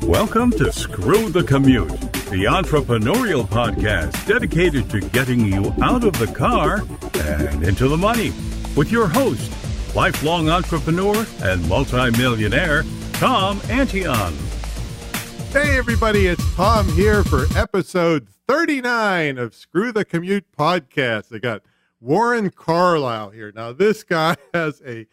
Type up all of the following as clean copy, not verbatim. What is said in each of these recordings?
Welcome to Screw the Commute, the entrepreneurial podcast dedicated to getting you out of the car and into the money. With your host, lifelong entrepreneur and multimillionaire, Tom Antion. Hey everybody, it's Tom here for episode 39 of Screw the Commute podcast. I got Warren Carlyle here. Now this guy has a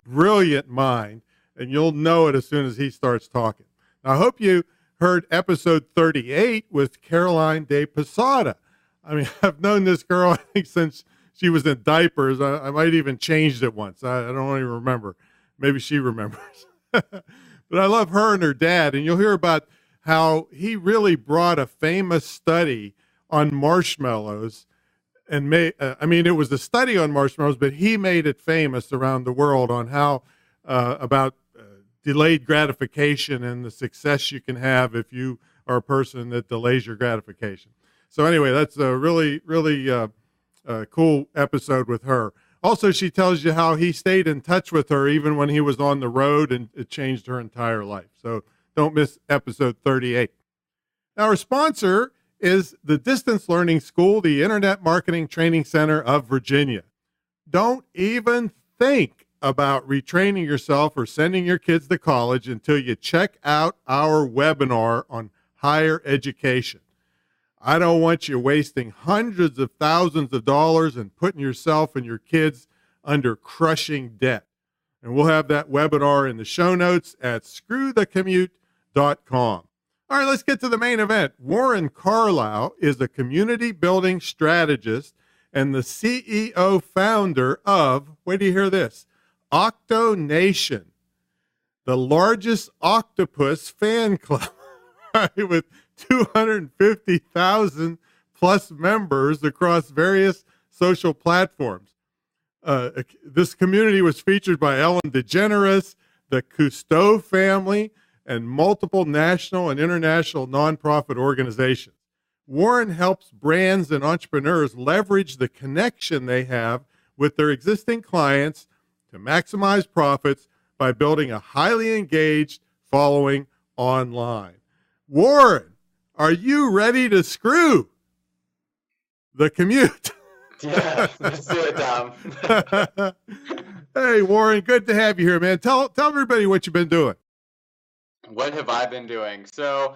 brilliant mind, and you'll know it as soon as he starts talking. I hope you heard episode 38 with Caroline de Posada. I mean, I've known this girl, I think, since she was in diapers. I might even changed it once. I don't even remember. Maybe she remembers. But I love her and her dad, and you'll hear about how he really brought a famous study on marshmallows and it was a study on marshmallows, but he made it famous around the world on how about delayed gratification and the success you can have if you are a person that delays your gratification. So anyway, that's a really cool episode with her. Also, she tells you how he stayed in touch with her even when he was on the road, and it changed her entire life. So don't miss episode 38. Now, our sponsor is the Distance Learning School, the Internet Marketing Training Center of Virginia. Don't even think about retraining yourself or sending your kids to college until you check out our webinar on higher education. I don't want you wasting hundreds of thousands of dollars and putting yourself and your kids under crushing debt. And we'll have that webinar in the show notes at screwthecommute.com. All right, let's get to the main event. Warren Carlyle is a community building strategist and the CEO founder of, wait till you hear this, Octo Nation, the largest octopus fan club with 250,000 plus members across various social platforms. This community was featured by Ellen DeGeneres, the Cousteau family, and multiple national and international nonprofit organizations. Warren helps brands and entrepreneurs leverage the connection they have with their existing clients to maximize profits by building a highly engaged following online. Warren, are you ready to screw the commute? Yeah, let's do it, Tom. Hey, Warren, good to have you here, man. Tell everybody what you've been doing. What have I been doing? So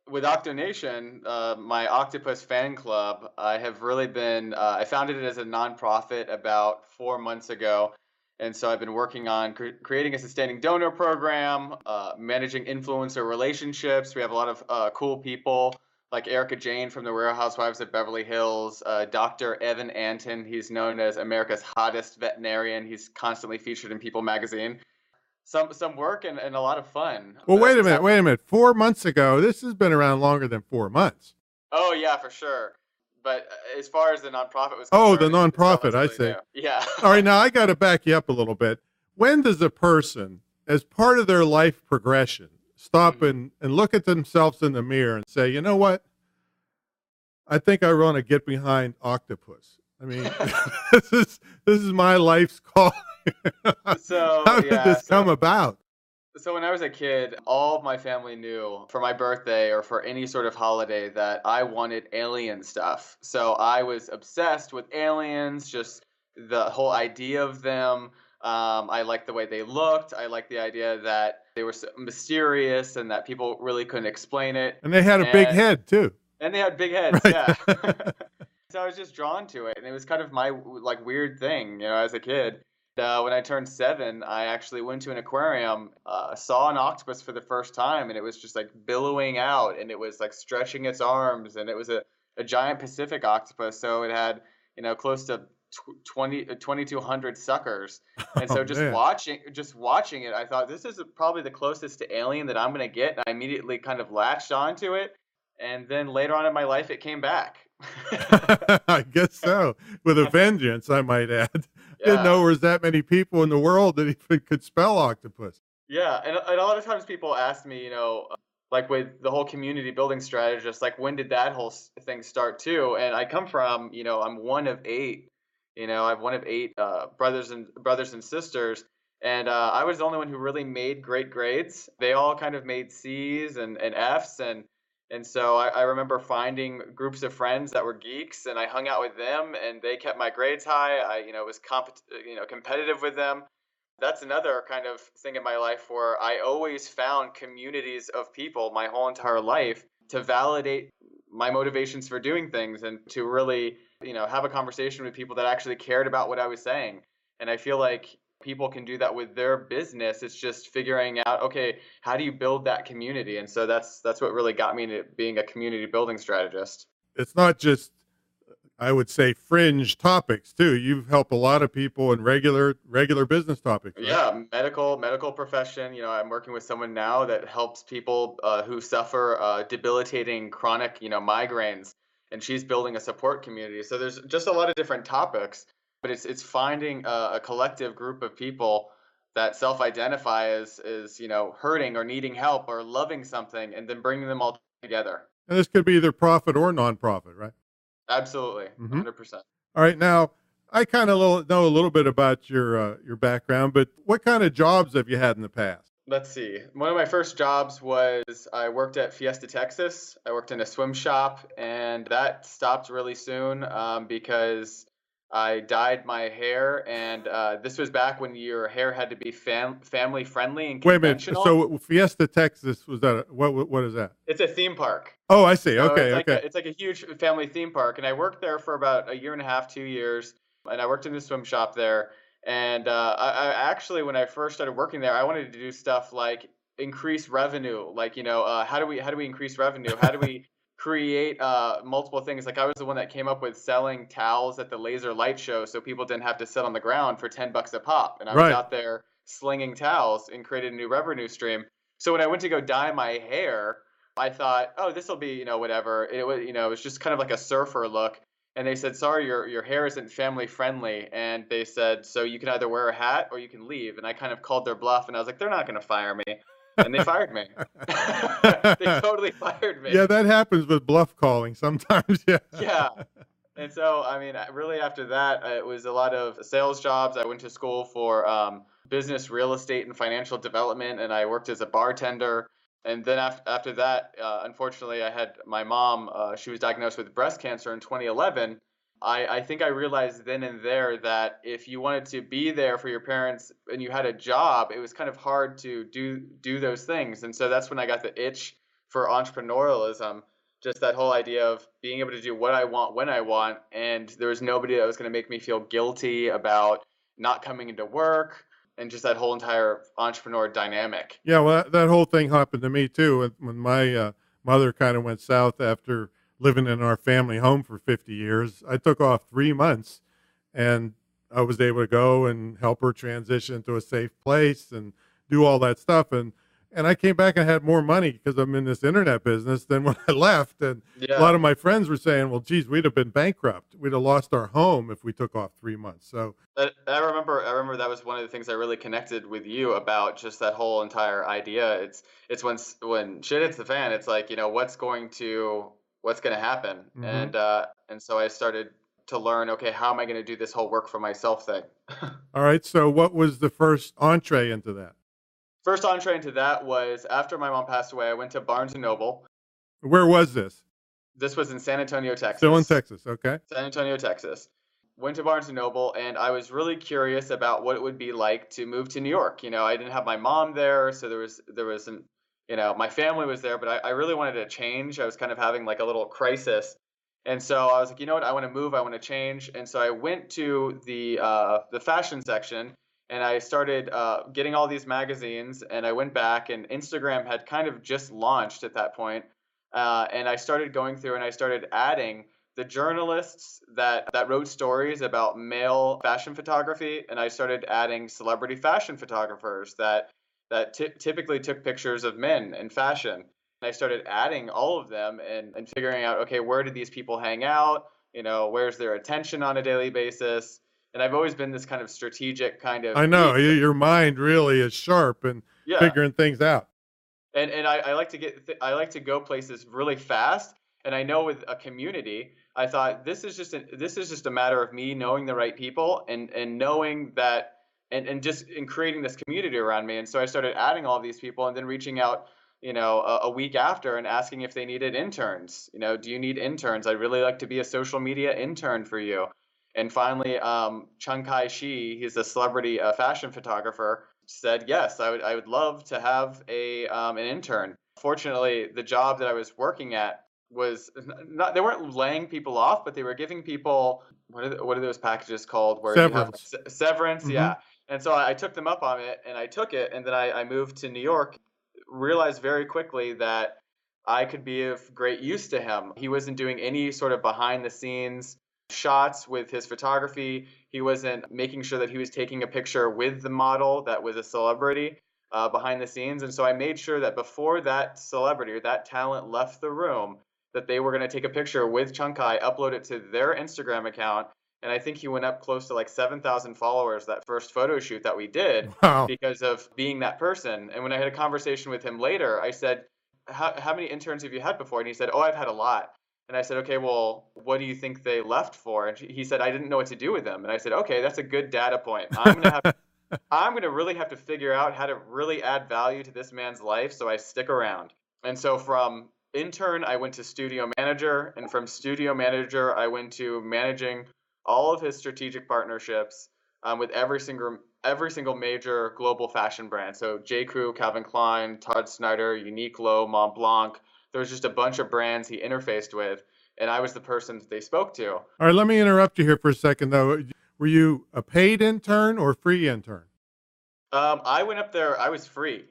with Octo Nation, my octopus fan club, I have really been, I founded it as a nonprofit about 4 months ago. And so I've been working on creating a sustaining donor program, managing influencer relationships. We have a lot of cool people like Erica Jane from the Real Housewives of Beverly Hills, Dr. Evan Anton. He's known as America's hottest veterinarian. He's constantly featured in People magazine. Some work and a lot of fun. Well, wait a minute. 4 months ago, this has been around longer than 4 months. Oh, yeah, for sure. But as far as the nonprofit was the concerned, nonprofit, I see. New. Yeah. All right, now I got to back you up a little bit. When does a person, as part of their life progression, stop and look at themselves in the mirror and say, you know what? I think I want to get behind octopus. I mean, this is my life's call. So how did this come about? So when I was a kid, all of my family knew for my birthday or for any sort of holiday that I wanted alien stuff. So I was obsessed with aliens, just the whole idea of them. I liked the way they looked. I liked the idea that they were so mysterious and that people really couldn't explain it. And they had a big head too. And they had big heads, right. Yeah. So I was just drawn to it, and it was kind of my weird thing, as a kid. When I turned 7, I actually went to an aquarium, saw an octopus for the first time, and it was just billowing out, and it was stretching its arms, and it was a giant Pacific octopus. So it had, close to 2,200 suckers. And so watching it, I thought this is probably the closest to alien that I'm going to get. And I immediately kind of latched onto it. And then later on in my life, it came back. I guess so. With a vengeance, I might add. Yeah. Didn't know there was that many people in the world that even could spell octopus. Yeah. And a lot of times people ask me, with the whole community building strategist, when did that whole thing start too? And I come from, I'm one of 8. I'm one of 8 brothers and sisters. And I was the only one who really made great grades. They all kind of made C's and F's, and so I remember finding groups of friends that were geeks, and I hung out with them, and they kept my grades high. I was competitive with them. That's another kind of thing in my life where I always found communities of people my whole entire life to validate my motivations for doing things and to really, have a conversation with people that actually cared about what I was saying. And I feel like people can do that with their business. It's just figuring out, okay, how do you build that community? And so that's what really got me into being a community building strategist. It's not just, I would say, fringe topics too. You've helped a lot of people in regular business topics. Right? Yeah, medical profession. I'm working with someone now that helps people who suffer debilitating chronic, migraines, and she's building a support community. So there's just a lot of different topics, but it's finding a collective group of people that self-identify as hurting or needing help or loving something, and then bringing them all together. And this could be either profit or nonprofit, right? Absolutely, 100%. All right, now I kind of know a little bit about your background, but what kind of jobs have you had in the past? Let's see. One of my first jobs was I worked at Fiesta, Texas. I worked in a swim shop, and that stopped really soon because I dyed my hair, and this was back when your hair had to be family friendly and conventional. Wait a minute. So Fiesta, Texas, was that what is that? It's a theme park. Oh, I see. So okay, it's like a huge family theme park, and I worked there for about a year and a half, 2 years, and I worked in the swim shop there. And I actually, when I first started working there, I wanted to do stuff like increase revenue, like how do we increase revenue? How do we create multiple things? Like I was the one that came up with selling towels at the laser light show, so people didn't have to sit on the ground for $10 a pop, and I was out there slinging towels and created a new revenue stream. So when I went to go dye my hair, I thought, oh, this will be, whatever. It was, it was just kind of like a surfer look. And they said, sorry, your hair isn't family friendly. And they said, so you can either wear a hat or you can leave. And I kind of called their bluff, and I was like, they're not going to fire me. And they fired me. They totally fired me. Yeah, that happens with bluff calling sometimes. Yeah. Yeah. And so, really after that, it was a lot of sales jobs. I went to school for business, real estate, and financial development, and I worked as a bartender. And then after that, unfortunately, I had my mom, she was diagnosed with breast cancer in 2011. I think I realized then and there that if you wanted to be there for your parents and you had a job, it was kind of hard to do those things. And so that's when I got the itch for entrepreneurialism, just that whole idea of being able to do what I want when I want. And there was nobody that was going to make me feel guilty about not coming into work, and just that whole entire entrepreneur dynamic. Yeah, well, that whole thing happened to me too. When my mother kind of went south after living in our family home for 50 years, I took off 3 months, and I was able to go and help her transition to a safe place and do all that stuff. And I came back and had more money because I'm in this internet business than when I left. And a lot of my friends were saying, well, geez, we'd have been bankrupt. We'd have lost our home if we took off 3 months. So I remember that was one of the things I really connected with you about, just that whole entire idea. It's when shit hits the fan, it's like, what's going to happen. And so I started to learn, okay, how am I going to do this whole work for myself thing? All right. So what was the first entree into that? First entree into that was after my mom passed away. I went to Barnes & Noble. Where was this? This was in San Antonio, Texas. Still in Texas, okay. San Antonio, Texas. Went to Barnes & Noble, and I was really curious about what it would be like to move to New York. I didn't have my mom there, so there wasn't, my family was there, but I really wanted to change. I was kind of having like a little crisis. And so I was like, you know what, I want to move, I want to change. And so I went to the fashion section, and I started getting all these magazines, and I went back, and Instagram had kind of just launched at that point. And I started going through, and I started adding the journalists that wrote stories about male fashion photography, and I started adding celebrity fashion photographers that typically took pictures of men in fashion. And I started adding all of them and figuring out, okay, where do these people hang out? Where's their attention on a daily basis? And I've always been this kind of strategic kind of. I know your mind really is sharp and figuring things out. And I like to go places really fast. And I know with a community, I thought this is just a matter of me knowing the right people and knowing that and just in creating this community around me. And so I started adding all these people and then reaching out, a week after and asking if they needed interns. Do you need interns? I'd really like to be a social media intern for you. And finally, Chung Kai Shi, he's a celebrity fashion photographer, said, yes, I would love to have an intern. Fortunately, the job that I was working at was not, they weren't laying people off, but they were giving people, what are those packages called? Where Severance. You have severance, yeah. And so I took them up on it, and I took it, and then I moved to New York, realized very quickly that I could be of great use to him. He wasn't doing any sort of behind the scenes shots with his photography. He wasn't making sure that he was taking a picture with the model that was a celebrity behind the scenes. And so I made sure that before that celebrity or that talent left the room, that they were going to take a picture with Chung Kai, upload it to their Instagram account. And I think he went up close to like 7,000 followers that first photo shoot that we did. Wow. Because of being that person. And when I had a conversation with him later, I said, how many interns have you had before? And he said, I've had a lot. And I said, okay, well, what do you think they left for? And he said, I didn't know what to do with them. And I said, okay, that's a good data point. I'm going to really have to figure out how to really add value to this man's life so I stick around. And so from intern, I went to studio manager. And from studio manager, I went to managing all of his strategic partnerships with every single major global fashion brand. So J. Crew, Calvin Klein, Todd Snyder, Uniqlo, Mont Blanc. There was just a bunch of brands he interfaced with, and I was the person that they spoke to. All right, let me interrupt you here for a second, though. Were you a paid intern or free intern? I went up there. I was free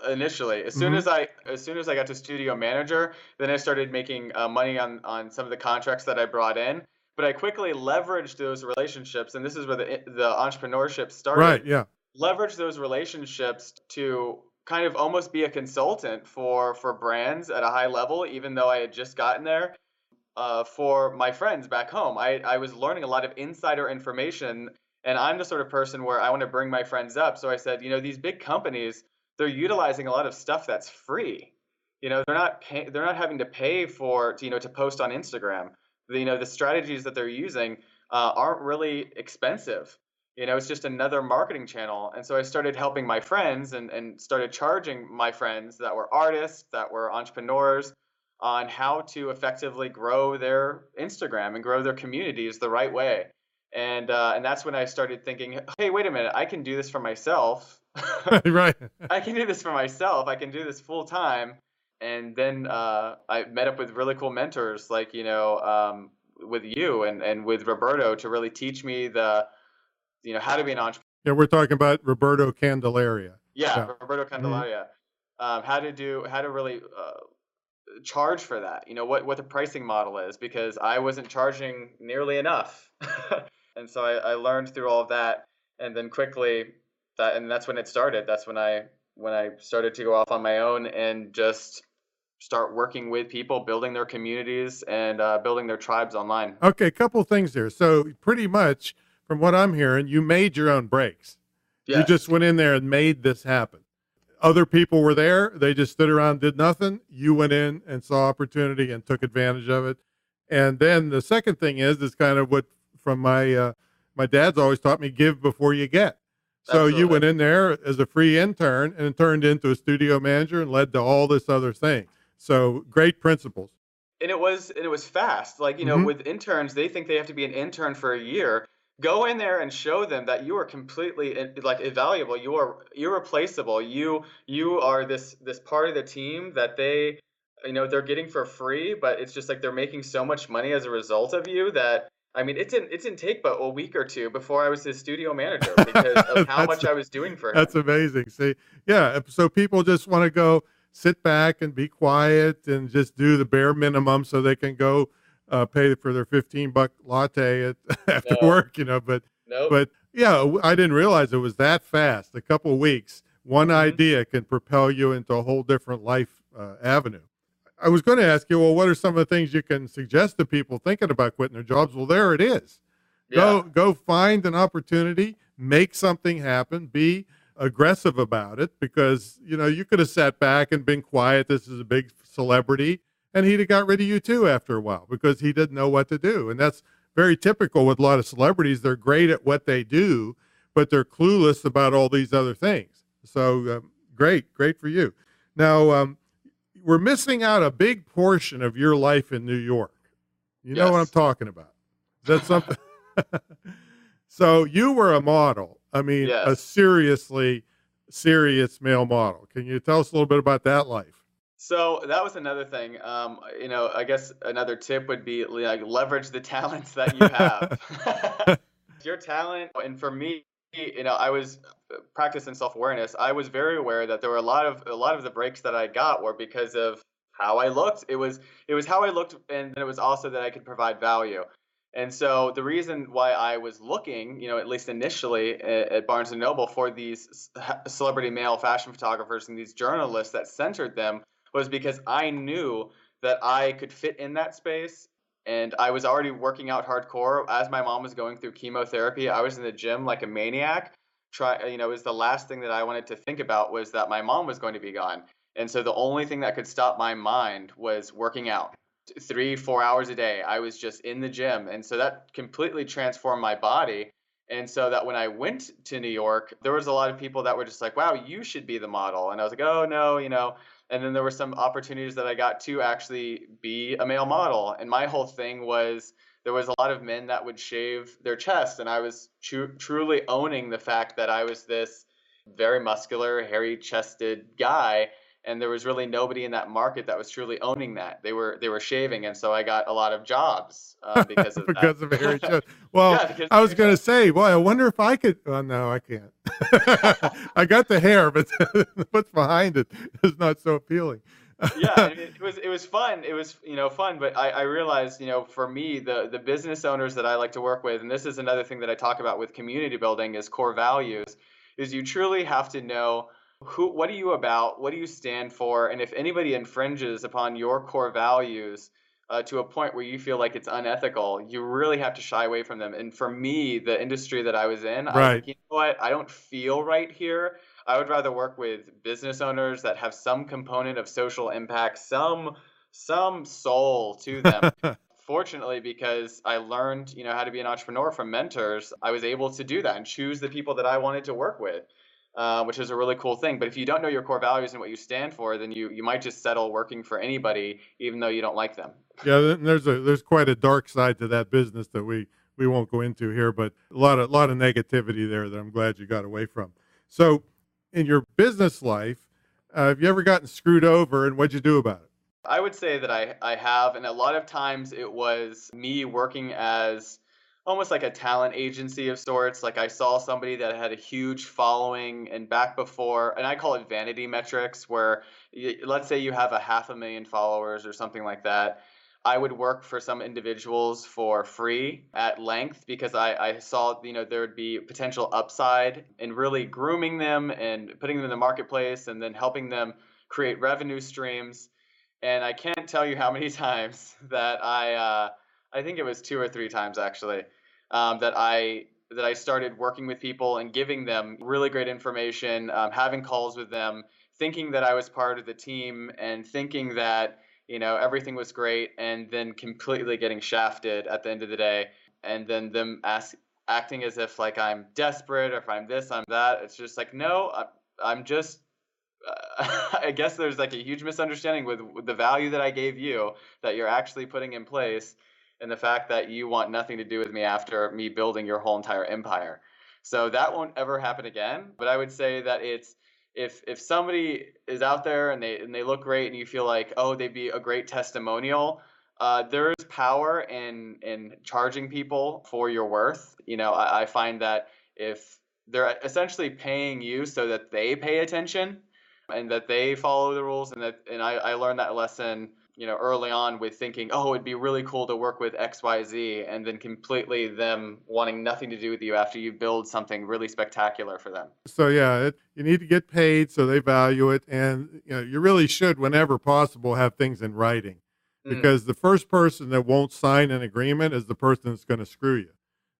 initially. As soon as I got to studio manager, then I started making money on some of the contracts that I brought in. But I quickly leveraged those relationships, and this is where the entrepreneurship started. Right, yeah. Leverage those relationships to kind of almost be a consultant for brands at a high level, even though I had just gotten there. For my friends back home, I was learning a lot of insider information, and I'm the sort of person where I want to bring my friends up. So I said, these big companies, they're utilizing a lot of stuff that's free. They're not having to pay to post on Instagram. The strategies that they're using aren't really expensive. It's just another marketing channel. And so I started helping my friends and started charging my friends that were artists, that were entrepreneurs, on how to effectively grow their Instagram and grow their communities the right way. And that's when I started thinking, hey, wait a minute, I can do this for myself. Right. I can do this for myself. I can do this full time. And then I met up with really cool mentors like, with you and with Roberto to really teach me how to be an entrepreneur. Yeah, we're talking about Roberto Candelaria. Yeah. Roberto Candelaria. How to really charge for that, what the pricing model is, because I wasn't charging nearly enough. And so I learned through all of that. And then quickly that's when it started. That's when I started to go off on my own and just start working with people, building their communities and building their tribes online. Okay, a couple of things there. So pretty much from what I'm hearing, you made your own breaks. Yes. You just went in there and made this happen. Other people were there. They just stood around, did nothing. You went in and saw opportunity and took advantage of it. And then the second thing is kind of what from my dad's always taught me, give before you get. So Absolutely. You went in there as a free intern and turned into a studio manager and led to all this other thing. So great principles. And it was fast. Like, with interns, they think they have to be an intern for a year. Go in there and show them that you are completely invaluable. You are irreplaceable. You are this part of the team that they're getting for free, but it's just like they're making so much money as a result of you that, it's in take but a week or two before I was his studio manager because of how much I was doing for him. That's amazing. See, yeah. So people just want to go sit back and be quiet and just do the bare minimum so they can go pay for their $15 latte after work, but yeah, I didn't realize it was that fast. A couple of weeks, one idea can propel you into a whole different life avenue. I was going to ask you, well, what are some of the things you can suggest to people thinking about quitting their jobs? Well, there it is. Yeah. Go find an opportunity, make something happen, be aggressive about it, because you could have sat back and been quiet. This is a big celebrity, and he'd have got rid of you too after a while because he didn't know what to do. And that's very typical with a lot of celebrities. They're great at what they do, but they're clueless about all these other things. So great for you. Now, we're missing out a big portion of your life in New York. You know what I'm talking about. Is that something? So you were a model. I mean, a seriously serious male model. Can you tell us a little bit about that life? So that was another thing. I guess another tip would be like leverage the talents that you have. Your talent, and for me, I was practicing self-awareness. I was very aware that there were a lot of the breaks that I got were because of how I looked. It was how I looked, and it was also that I could provide value. And so the reason why I was looking, at least initially at Barnes & Noble for these celebrity male fashion photographers and these journalists that centered them was because I knew that I could fit in that space. And I was already working out hardcore. As my mom was going through chemotherapy, I was in the gym like a maniac. It was the last thing that I wanted to think about was that my mom was going to be gone. And so the only thing that could stop my mind was working out. 3-4 hours a day. I was just in the gym. And so that completely transformed my body. And so that when I went to New York, there was a lot of people that were just like, wow, you should be the model. And I was like, oh, no, And then there were some opportunities that I got to actually be a male model. And my whole thing was there was a lot of men that would shave their chest. And I was truly owning the fact that I was this very muscular, hairy-chested guy. And there was really nobody in that market that was truly owning that. They were shaving, and so I got a lot of jobs because of because of hairy chest. Well, I was going to say, well, I wonder if I could. Oh, no, I can't. I got the hair, but what's behind it is not so appealing. Yeah, it was fun. It was fun, but I realized for me the business owners that I like to work with, and this is another thing that I talk about with community building is core values, is you truly have to know. What are you about? What do you stand for? And if anybody infringes upon your core values to a point where you feel like it's unethical, you really have to shy away from them. And for me, the industry that I was in, I was like, you know what? I don't feel right here. I would rather work with business owners that have some component of social impact, some soul to them. Fortunately, because I learned, how to be an entrepreneur from mentors, I was able to do that and choose the people that I wanted to work with. Which is a really cool thing. But if you don't know your core values and what you stand for, then you might just settle working for anybody, even though you don't like them. Yeah, there's quite a dark side to that business that we won't go into here, but a lot of negativity there that I'm glad you got away from. So, in your business life, have you ever gotten screwed over, and what'd you do about it? I would say that I have, and a lot of times it was me working as almost like a talent agency of sorts. Like I saw somebody that had a huge following, and back before, and I call it vanity metrics, where let's say you have 500,000 followers or something like that. I would work for some individuals for free at length because I saw, there would be potential upside in really grooming them and putting them in the marketplace and then helping them create revenue streams. And I can't tell you how many times that I think it was 2 or 3 times actually, that I started working with people and giving them really great information, having calls with them, thinking that I was part of the team and thinking that, everything was great, and then completely getting shafted at the end of the day. And then them acting as if like I'm desperate or if I'm this, I'm that. It's just like, no, I'm just, I guess there's like a huge misunderstanding with the value that I gave you that you're actually putting in place, and the fact that you want nothing to do with me after me building your whole entire empire. So that won't ever happen again. But I would say that it's, if somebody is out there and they look great and you feel like, oh, they'd be a great testimonial, there is power in charging people for your worth. I find that if they're essentially paying you so that they pay attention and that they follow the rules, and I learned that lesson early on with thinking, oh, it'd be really cool to work with XYZ, and then completely them wanting nothing to do with you after you build something really spectacular for them. So yeah, you need to get paid so they value it, and you really should, whenever possible, have things in writing, because the first person that won't sign an agreement is the person that's going to screw you.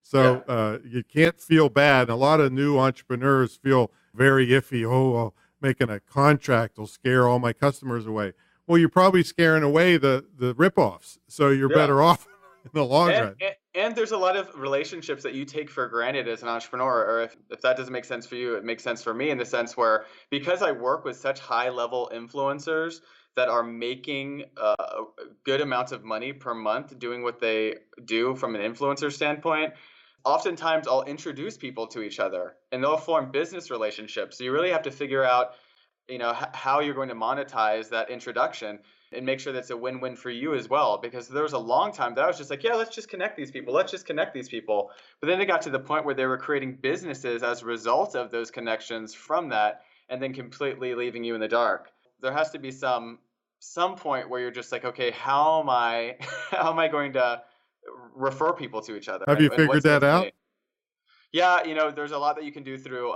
So you can't feel bad. And a lot of new entrepreneurs feel very iffy. Oh, well, making a contract will scare all my customers away. Well, you're probably scaring away the ripoffs, so you're better off the long And, run. and there's a lot of relationships that you take for granted as an entrepreneur, or if that doesn't make sense for you, it makes sense for me in the sense where because I work with such high level influencers that are making good amounts of money per month doing what they do from an influencer standpoint. Oftentimes, I'll introduce people to each other, and they'll form business relationships. So you really have to figure out, how you're going to monetize that introduction and make sure that's a win-win for you as well. Because there was a long time that I was just like, yeah, let's just connect these people. Let's just connect these people. But then it got to the point where they were creating businesses as a result of those connections from that, and then completely leaving you in the dark. There has to be some point where you're just like, okay, how am I how am I going to refer people to each other? Have you and figured what's that good for out? me? Yeah, there's a lot that you can do through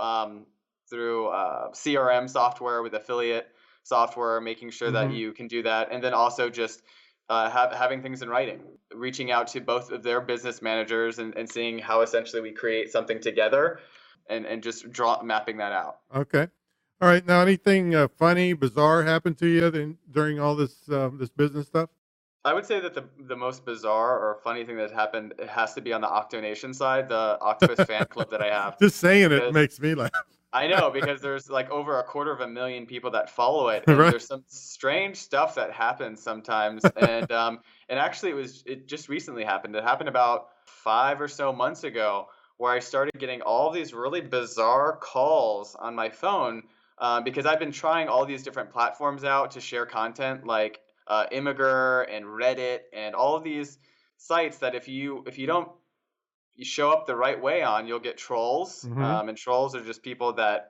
CRM software with affiliate software, making sure that Hmm. you can do that, and then also just having things in writing, reaching out to both of their business managers and seeing how essentially we create something together, and just mapping that out. Okay. All right. Now, anything funny, bizarre happened to you during all this business stuff? I would say that the most bizarre or funny thing that happened, it has to be on the Octonation side, the Octopus fan club that I have, Just saying it because makes me laugh. I know, because there's like over 250,000 people that follow it, and Right. there's some strange stuff that happens sometimes. And actually, it just recently happened. It happened about 5 or so months ago, where I started getting all these really bizarre calls on my phone, because I've been trying all these different platforms out to share content, like Imgur and Reddit and all of these sites that if you don't you show up the right way on, you'll get trolls. Hmm. And trolls are just people that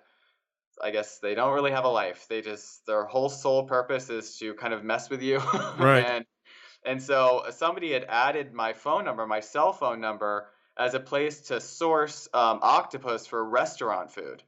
I guess they don't really have a life. Their whole sole purpose is to kind of mess with you. Right. and so somebody had added my phone number, my cell phone number, as a place to source octopus for restaurant food.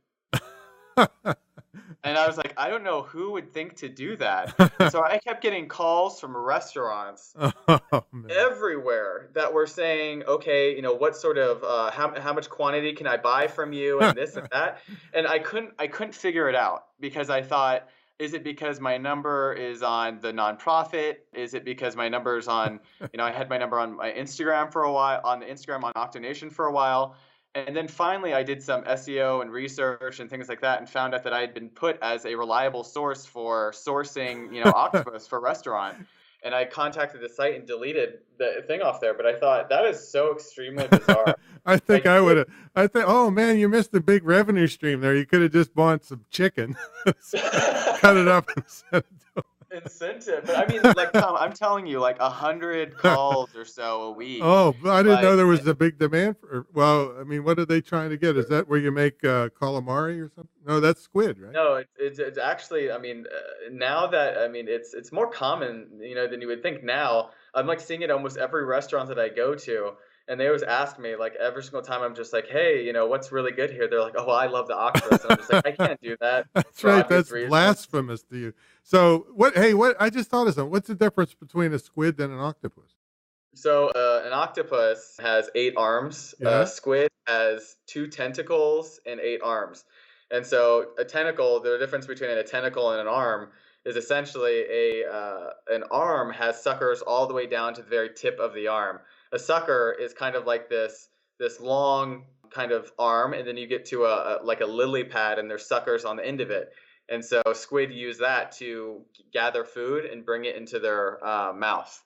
And I was like, I don't know who would think to do that. And so I kept getting calls from restaurants Oh, man. everywhere that were saying, okay, what sort of how much quantity can I buy from you, and this and that. And I couldn't figure it out, because I thought, is it because my number is on the nonprofit? Is it because my number is on, I had my number on my Instagram for a while, on the Instagram on Octonation for a while. And then finally I did some SEO and research and things like that, and found out that I had been put as a reliable source for sourcing, octopus for restaurant. And I contacted the site and deleted the thing off there. But I thought that is so extremely bizarre. I think Like, I would have. I think, oh man, you missed a big revenue stream there. You could have just bought some chicken, cut it up, and sent it incentive. But I mean, like, Tom, I'm telling you, like 100 calls or so a week. Oh, but I didn't know Like, there was a big demand for. Well, I mean, what are they trying to get? Is that where you make calamari or something? No, that's squid, right? no, it's actually, I mean, now that, I mean, it's more common, than you would think now. I'm like seeing it almost every restaurant that I go to. And they always ask me, like, every single time I'm just like, hey, what's really good here? They're like, oh, I love the octopus. And I'm just like, I can't do that That's for right. obvious That's reasons. blasphemous to you. So what? Hey, what? I just thought of something. What's the difference between a squid and an octopus? So an octopus has 8 arms. Yeah. Squid has 2 tentacles and 8 arms. And so a tentacle, the difference between a tentacle and an arm is essentially an arm has suckers all the way down to the very tip of the arm. A sucker is kind of like this long kind of arm, and then you get to like a lily pad, and there's suckers on the end of it. And so squid use that to gather food and bring it into their mouth.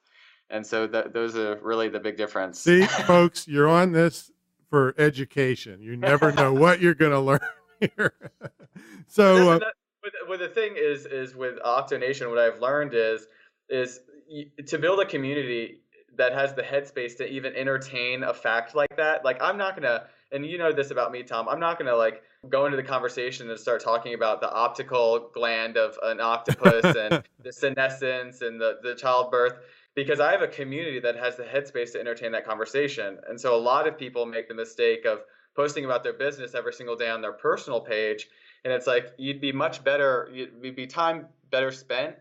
And so those are really the big difference. See, folks, you're on this for education. You never know what you're going to learn here. So, Well, the thing is with Octonation, what I've learned is to build a community that has the headspace to even entertain a fact like that. Like, I'm not gonna, and you know this about me, Tom, I'm not gonna like go into the conversation and start talking about the optical gland of an octopus and the senescence and the childbirth, because I have a community that has the headspace to entertain that conversation. And so a lot of people make the mistake of posting about their business every single day on their personal page. And it's like, you'd be time better spent,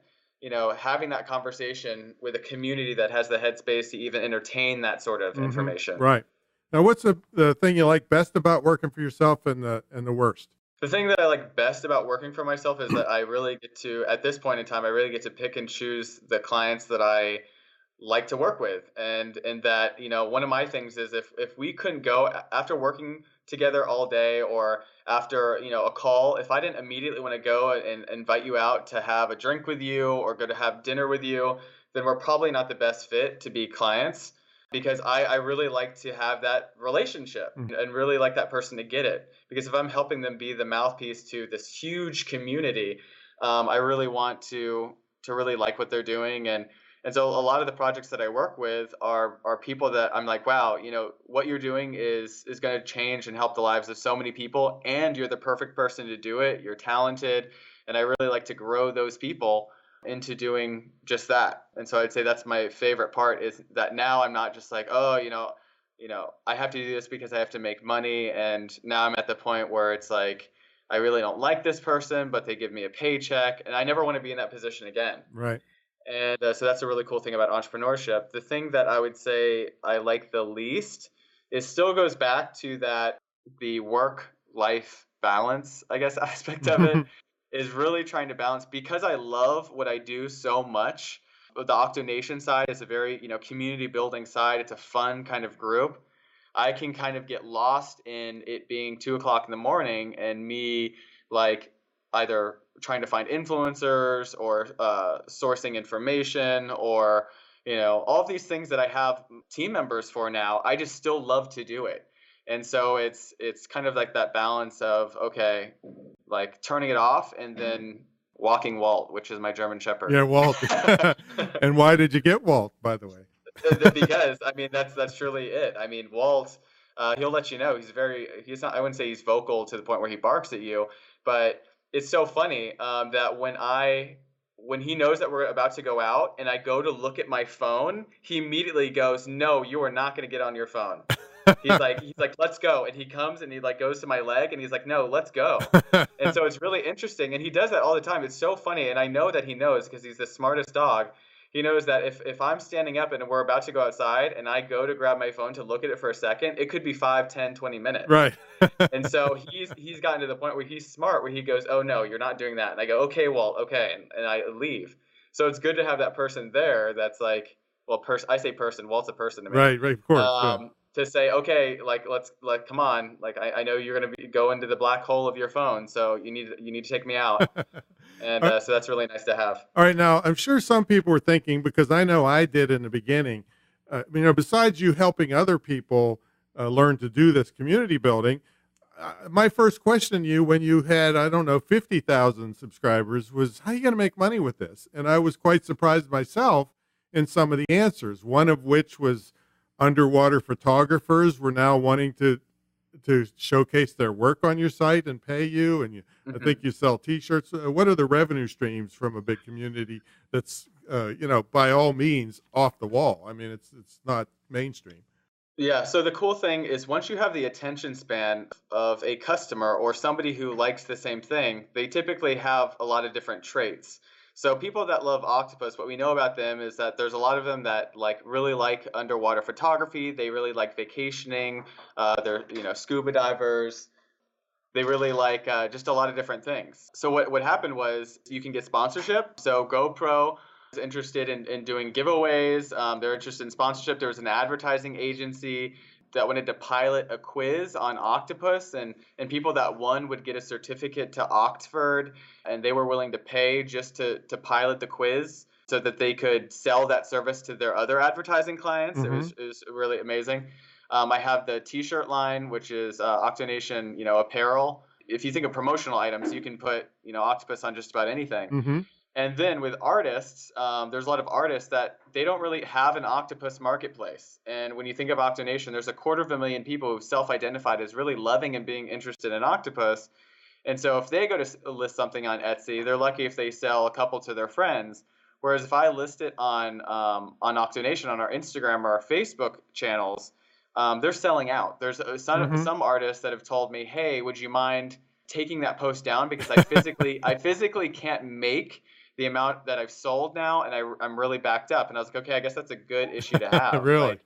having that conversation with a community that has the headspace to even entertain that sort of information. right. Now, what's the thing you like best about working for yourself and the worst? The thing that I like best about working for myself is that I really get to, at this point in time, I really get to pick and choose the clients that I like to work with. And that, one of my things is if we couldn't go after working together all day, or after, a call, if I didn't immediately want to go and invite you out to have a drink with you or go to have dinner with you, then we're probably not the best fit to be clients, because I really like to have that relationship and really like that person to get it. Because if I'm helping them be the mouthpiece to this huge community, I really want to really like what they're doing. And so a lot of the projects that I work with are people that I'm like, wow, what you're doing is going to change and help the lives of so many people, and you're the perfect person to do it. You're talented, and I really like to grow those people into doing just that. And so I'd say that's my favorite part, is that now I'm not just like, oh, I have to do this because I have to make money. And now I'm at the point where it's like, I really don't like this person, but they give me a paycheck, and I never want to be in that position again. Right. And so that's a really cool thing about entrepreneurship. The thing that I would say I like the least, it still goes back to the work-life balance, I guess, aspect of it, is really trying to balance, because I love what I do so much. The Octonation side is a very, community building side. It's a fun kind of group. I can kind of get lost in it being 2:00 in the morning and me like either trying to find influencers or sourcing information, or all of these things that I have team members for now. I just still love to do it. And so it's kind of like that balance of, okay, like turning it off and then walking Walt, which is my German Shepherd. Yeah, Walt. And why did you get Walt, by the way? Because I mean that's truly it. I mean, Walt, he'll let you know he's not, I wouldn't say he's vocal to the point where he barks at you, but it's so funny that when he knows that we're about to go out and I go to look at my phone, he immediately goes, "No, you are not going to get on your phone." He's like, "Let's go." And he comes and he like goes to my leg and he's like, "No, let's go." And so it's really interesting. And he does that all the time. It's so funny. And I know that he knows, because he's the smartest dog. He knows that if I'm standing up and we're about to go outside and I go to grab my phone to look at it for a second, it could be 5, 10, 20 minutes. Right. And so he's gotten to the point where he's smart, where he goes, "Oh no, you're not doing that." And I go, "Okay, Walt, okay." And I leave. So it's good to have that person there that's like, well, I say person, Walt's a person to me. Right, of course. To say, okay, let's come on, I know you're going to go into the black hole of your phone, so you need to take me out. And so that's really nice to have. All right. Now, I'm sure some people were thinking, because I know I did in the beginning, besides you helping other people learn to do this community building, my first question to you when you had, 50,000 subscribers was, how are you going to make money with this? And I was quite surprised myself in some of the answers, one of which was underwater photographers were now wanting to showcase their work on your site and pay you. And I think you sell T-shirts. What are the revenue streams from a big community that's, by all means off the wall? I mean, it's not mainstream. Yeah. So the cool thing is, once you have the attention span of a customer or somebody who likes the same thing, they typically have a lot of different traits. So people that love octopus, what we know about them is that there's a lot of them that really like underwater photography. They really like vacationing. They're scuba divers. They really like just a lot of different things. So what happened was, you can get sponsorship. So GoPro is interested in doing giveaways. They're interested in sponsorship. There was an advertising agency that wanted to pilot a quiz on octopus, and people that won would get a certificate to Oxford, and they were willing to pay just to pilot the quiz so that they could sell that service to their other advertising clients. It was really amazing. I have the T-shirt line, which is Octonation, apparel. If you think of promotional items, you can put, octopus on just about anything. And then with artists, there's a lot of artists that they don't really have an octopus marketplace. And when you think of Octonation, there's 250,000 people who've self-identified as really loving and being interested in octopus. And so if they go to list something on Etsy, they're lucky if they sell a couple to their friends. Whereas if I list it on Octonation, on our Instagram or our Facebook channels, they're selling out. There's some artists that have told me, "Hey, would you mind taking that post down, because I physically can't make the amount that I've sold now, and I'm really backed up." And I was like, okay, I guess that's a good issue to have. Really?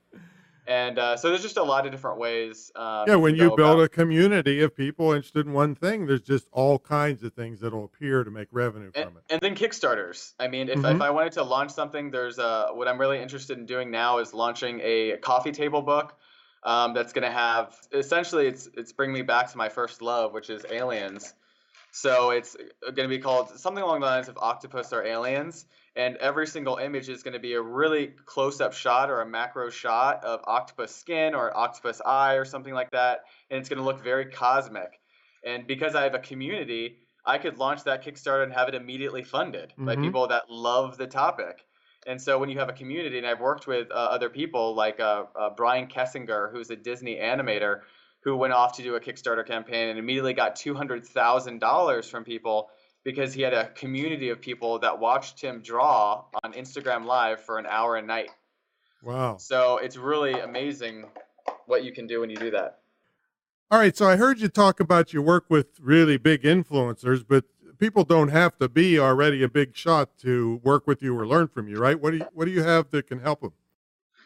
And so there's just a lot of different ways Yeah, you when can you go build about. a community of people interested in one thing, there's just all kinds of things that'll appear to make revenue And, from it. and then Kickstarters. I mean, if Hmm. I wanted to launch something, there's what I'm really interested in doing now is launching a coffee table book that's going to have essentially it's bringing me back to my first love, which is aliens. So it's going to be called something along the lines of Octopus or Aliens. And every single image is going to be a really close-up shot or a macro shot of octopus skin or octopus eye or something like that. And it's going to look very cosmic. And because I have a community, I could launch that Kickstarter and have it immediately funded by Hmm. people that love the topic. And so when you have a community, and I've worked with other people like Brian Kessinger, who's a Disney animator, who went off to do a Kickstarter campaign and immediately got $200,000 from people because he had a community of people that watched him draw on Instagram Live for an hour a night. Wow. So it's really amazing what you can do when you do that. All right, so I heard you talk about your work with really big influencers, but people don't have to be already a big shot to work with you or learn from you, right? What do you have that can help them?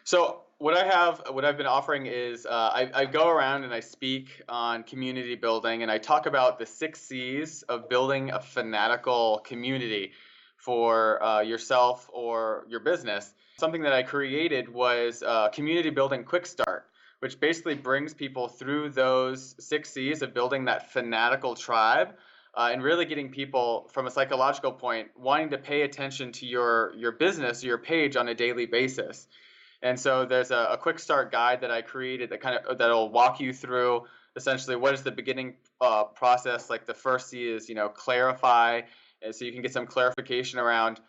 So what I've been offering is I go around and I speak on community building, and I talk about the 6 C's of building a fanatical community for yourself or your business. Something that I created was Community Building Quick Start, which basically brings people through those 6 C's of building that fanatical tribe. And really getting people from a psychological point wanting to pay attention to your business, your page on a daily basis. And so there's a quick start guide that I created that'll walk you through essentially what is the beginning process. Like the first C is clarify, and so you can get some clarification around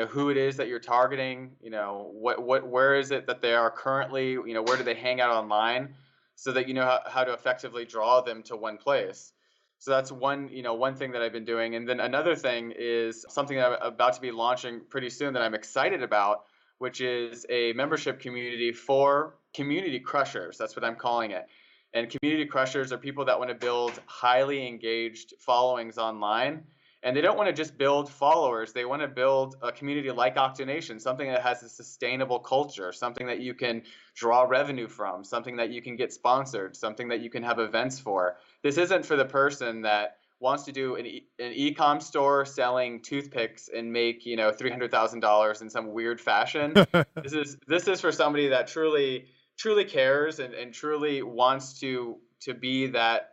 who it is that you're targeting. Where is it that they are currently. Where do they hang out online, so that you know how to effectively draw them to one place. So that's one thing that I've been doing, and then another thing is something that I'm about to be launching pretty soon that I'm excited about, which is a membership community for community crushers. That's what I'm calling it. And community crushers are people that want to build highly engaged followings online. And they don't want to just build followers. They want to build a community like Octonation, something that has a sustainable culture, something that you can draw revenue from, something that you can get sponsored, something that you can have events for. This isn't for the person that wants to do an e-com store selling toothpicks and make $300,000 in some weird fashion. This is for somebody that truly cares and truly wants to be that,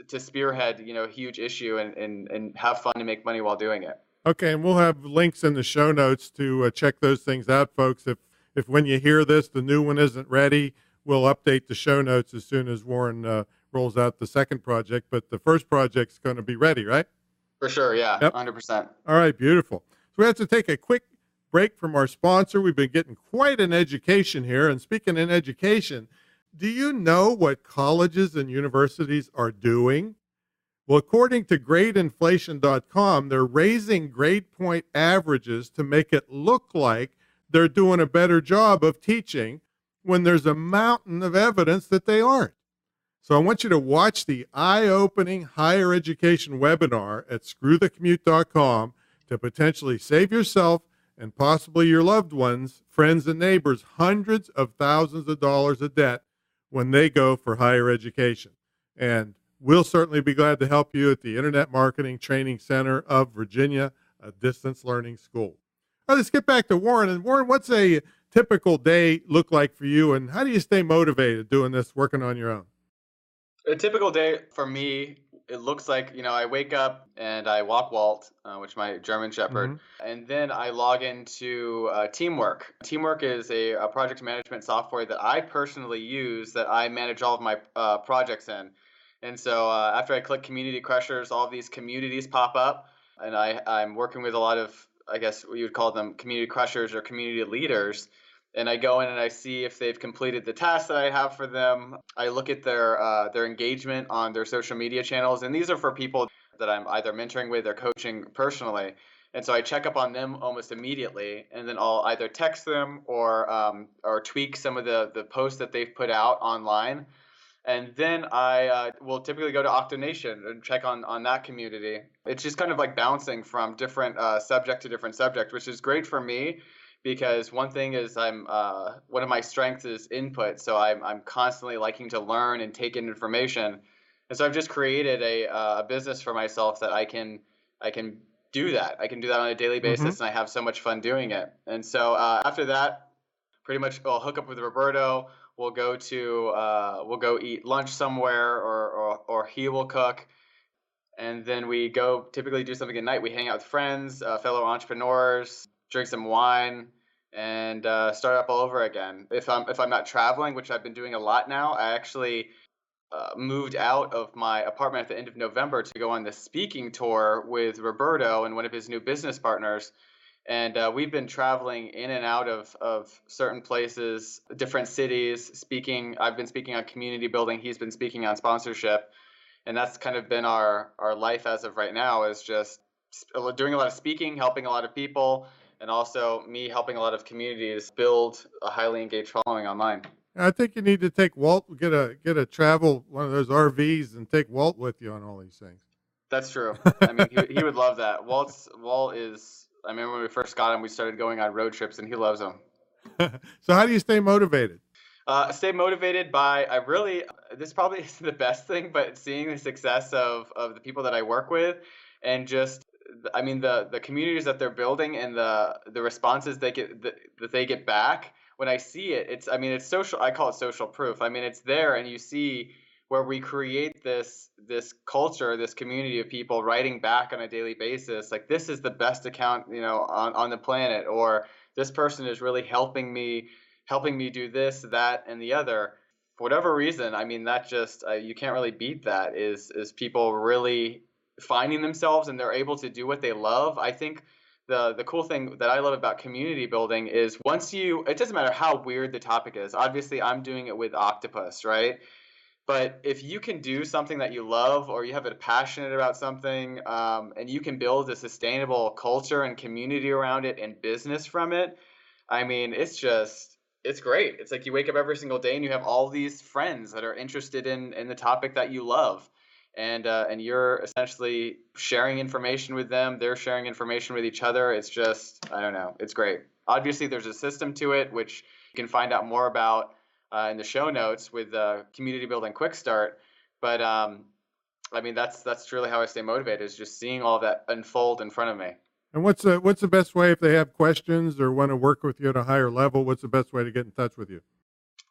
to spearhead a huge issue and have fun and make money while doing it. Okay, and we'll have links in the show notes to check those things out, folks. If when you hear this, the new one isn't ready, we'll update the show notes as soon as Warren rolls out the second project. But the first project's going to be ready, right? For sure, yeah, Yep. 100%. All right, beautiful. So we have to take a quick break from our sponsor. We've been getting quite an education here. And speaking in education, do you know what colleges and universities are doing? Well, according to gradeinflation.com, they're raising grade point averages to make it look like they're doing a better job of teaching when there's a mountain of evidence that they aren't. So I want you to watch the eye-opening higher education webinar at screwthecommute.com to potentially save yourself and possibly your loved ones, friends, and neighbors hundreds of thousands of dollars of debt when they go for higher education. And we'll certainly be glad to help you at the Internet Marketing Training Center of Virginia, a distance learning school. All right, let's get back to Warren. And Warren, what's a typical day look like for you, and how do you stay motivated doing this, working on your own? A typical day for me, it looks like, I wake up and I walk Walt, which is my German Shepherd, and then I log into Teamwork. Teamwork is a project management software that I personally use, that I manage all of my projects in. And so after I click Community Crushers, all of these communities pop up, and I'm working with a lot of, I guess you would call them community crushers or community leaders. And I go in and I see if they've completed the tasks that I have for them. I look at their engagement on their social media channels, and these are for people that I'm either mentoring with or coaching personally. And so I check up on them almost immediately, and then I'll either text them or tweak some of the posts that they've put out online. And then I will typically go to Octonation and check on that community. It's just kind of like bouncing from different subject to different subject, which is great for me because one thing is one of my strengths is input, so I'm constantly liking to learn and take in information, and so I've just created a business for myself that I can do that. I can do that on a daily Mm-hmm. basis, and I have so much fun doing it. And so after that, pretty much I'll hook up with Roberto. We'll go eat lunch somewhere, or he will cook, and then we go typically do something at night. We hang out with friends, fellow entrepreneurs, drink some wine, and start up all over again. If I'm not traveling, which I've been doing a lot now, I actually moved out of my apartment at the end of November to go on the speaking tour with Roberto and one of his new business partners. And we've been traveling in and out of certain places, different cities, speaking. I've been speaking on community building. He's been speaking on sponsorship. And that's kind of been our life as of right now, is just doing a lot of speaking, helping a lot of people, and also me helping a lot of communities build a highly engaged following online. I think you need to take Walt, get a travel, one of those RVs, and take Walt with you on all these things. That's true. I mean, he would love that. Walt is, I remember when we first got him, we started going on road trips, and he loves them. So how do you stay motivated? Stay motivated by, this probably isn't the best thing, but seeing the success of the people that I work with, and just, I mean, the communities that they're building, and the responses that they get back. When I see it, it's social. I call it social proof. I mean, it's there, and you see where we create this culture, this community of people writing back on a daily basis. Like, this is the best account, on the planet, or this person is really helping me do this, that, and the other. For whatever reason, I mean, that just you can't really beat that. Is people really finding themselves, and they're able to do what they love. I think the cool thing that I love about community building is it doesn't matter how weird the topic is. Obviously, I'm doing it with octopus, right? But if you can do something that you love, or you have a passionate about something, and you can build a sustainable culture and community around it and business from it, I mean, it's great. It's like you wake up every single day and you have all these friends that are interested in the topic that you love. And you're essentially sharing information with them. They're sharing information with each other. It's just, I don't know. It's great. Obviously, there's a system to it, which you can find out more about in the show notes with Community Building Quick Start. But I mean, that's truly how I stay motivated, is just seeing all of that unfold in front of me. And what's the best way, if they have questions or want to work with you at a higher level, what's the best way to get in touch with you?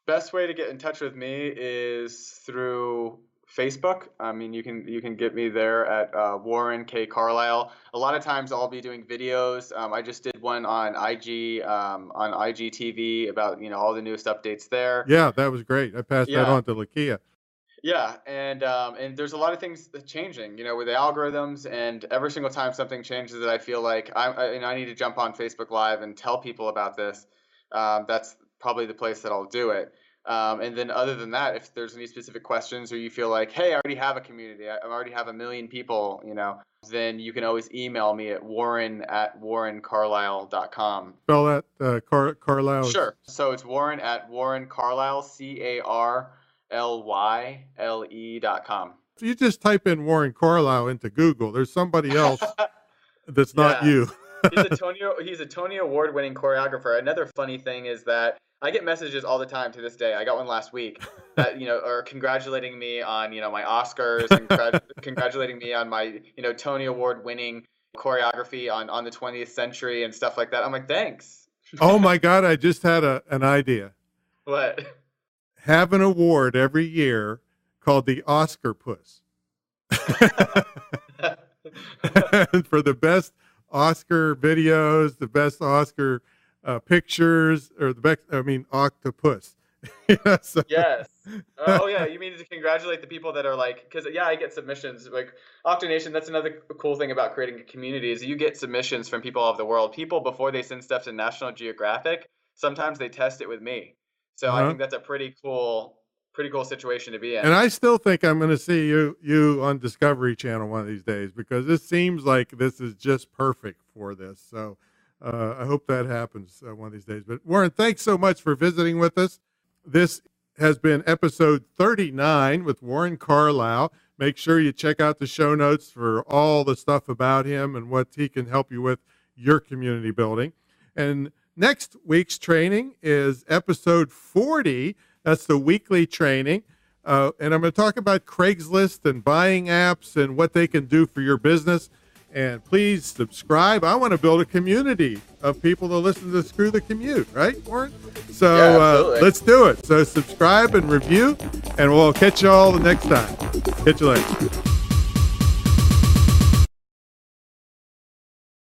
Best way to get in touch with me is through Facebook. I mean, you can get me there at Warren K. Carlyle. A lot of times I'll be doing videos. I just did one on IGTV about all the newest updates there. Yeah, that was great. I passed that on to Lakia. Yeah, and there's a lot of things changing, with the algorithms, and every single time something changes that I feel like I need to jump on Facebook Live and tell people about this. That's probably the place that I'll do it. And then other than that, if there's any specific questions, or you feel like, hey, I already have a community, I already have 1 million people, then you can always email me at warren@warrencarlyle.com. Spell that, Carlyle. Sure. So it's warren@warrencarlyle, CARLYLE.com. If you just type in Warren Carlyle into Google, there's somebody else that's not you. He's a Tony Award-winning choreographer. Another funny thing is that I get messages all the time to this day. I got one last week that are congratulating me on my Oscars, and congratulating me on my Tony Award-winning choreography on the 20th century and stuff like that. I'm like, thanks. Oh my God! I just had an idea. What? Have an award every year called the Oscar Puss for the best Oscar videos, the best Oscar pictures, or octopus. Yes. Oh yeah, you mean to congratulate the people that are like, because I get submissions like Octonation. That's another cool thing about creating a community, is you get submissions from people all over the world. People, before they send stuff to National Geographic, sometimes they test it with me. So I think that's a pretty cool situation to be in. And I still think I'm going to see you on Discovery Channel one of these days, because this seems like this is just perfect for this. So I hope that happens one of these days. But Warren, thanks so much for visiting with us. This has been episode 39 with Warren Carlyle. Make sure you check out the show notes for all the stuff about him and what he can help you with your community building. And Next week's training is episode 40. That's the weekly training. And I'm going to talk about Craigslist and buying apps and what they can do for your business. And please subscribe. I want to build a community of people to listen to Screw the Commute, right, Warren? So let's do it. So subscribe and review, and we'll catch you all the next time. Catch you later.